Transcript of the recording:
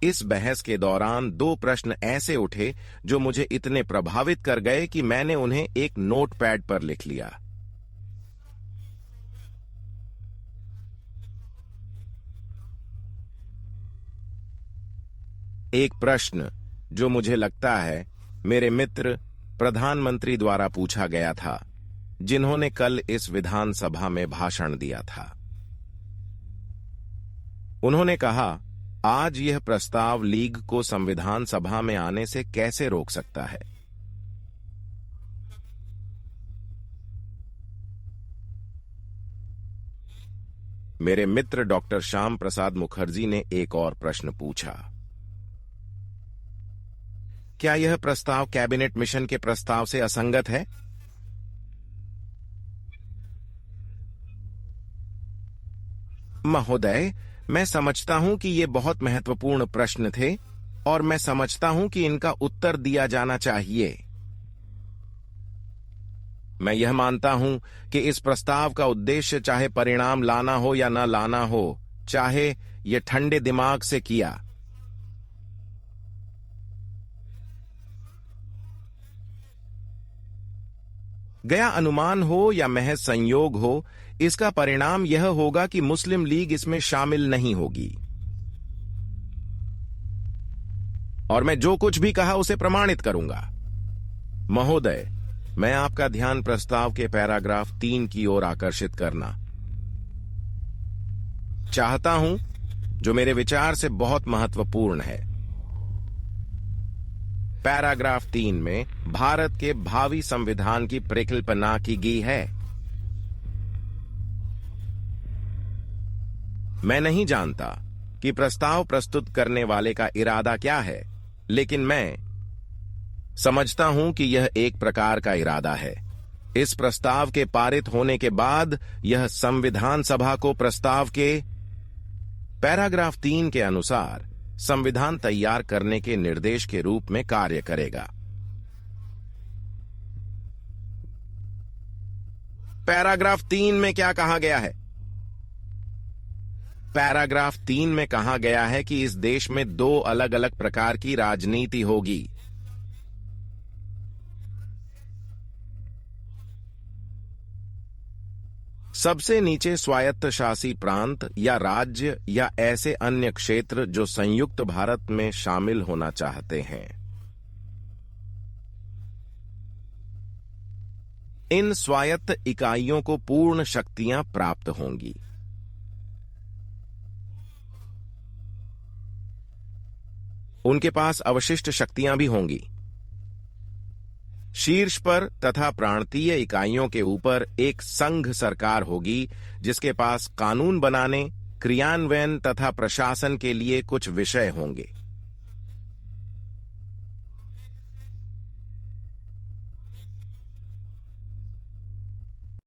इस बहस के दौरान दो प्रश्न ऐसे उठे जो मुझे इतने प्रभावित कर गए कि मैंने उन्हें एक नोटपैड पर लिख लिया। एक प्रश्न जो मुझे लगता है मेरे मित्र प्रधानमंत्री द्वारा पूछा गया था, जिन्होंने कल इस विधानसभा में भाषण दिया था। उन्होंने कहा, आज यह प्रस्ताव लीग को संविधान सभा में आने से कैसे रोक सकता है? मेरे मित्र डॉक्टर श्याम प्रसाद मुखर्जी ने एक और प्रश्न पूछा, क्या यह प्रस्ताव कैबिनेट मिशन के प्रस्ताव से असंगत है? महोदय, मैं समझता हूं कि ये बहुत महत्वपूर्ण प्रश्न थे और मैं समझता हूं कि इनका उत्तर दिया जाना चाहिए। मैं यह मानता हूं कि इस प्रस्ताव का उद्देश्य चाहे परिणाम लाना हो या न लाना हो, चाहे ये ठंडे दिमाग से किया गया अनुमान हो या महज संयोग हो, इसका परिणाम यह होगा कि मुस्लिम लीग इसमें शामिल नहीं होगी। और मैं जो कुछ भी कहा उसे प्रमाणित करूंगा। महोदय, मैं आपका ध्यान प्रस्ताव के पैराग्राफ 3 की ओर आकर्षित करना चाहता हूं, जो मेरे विचार से बहुत महत्वपूर्ण है। पैराग्राफ 3 में भारत के भावी संविधान की परिकल्पना की गई है। मैं नहीं जानता कि प्रस्ताव प्रस्तुत करने वाले का इरादा क्या है, लेकिन मैं समझता हूं कि यह एक प्रकार का इरादा है। इस प्रस्ताव के पारित होने के बाद यह संविधान सभा को प्रस्ताव के पैराग्राफ 3 के अनुसार संविधान तैयार करने के निर्देश के रूप में कार्य करेगा। पैराग्राफ 3 में क्या कहा गया है? पैराग्राफ 3 में कहा गया है कि इस देश में 2 अलग अलग प्रकार की राजनीति होगी। सबसे नीचे स्वायत्तशासी प्रांत या राज्य या ऐसे अन्य क्षेत्र जो संयुक्त भारत में शामिल होना चाहते हैं। इन स्वायत्त इकाइयों को पूर्ण शक्तियां प्राप्त होंगी। उनके पास अवशिष्ट शक्तियां भी होंगी। शीर्ष पर तथा प्रांतीय इकाइयों के ऊपर एक संघ सरकार होगी, जिसके पास कानून बनाने, क्रियान्वयन तथा प्रशासन के लिए कुछ विषय होंगे।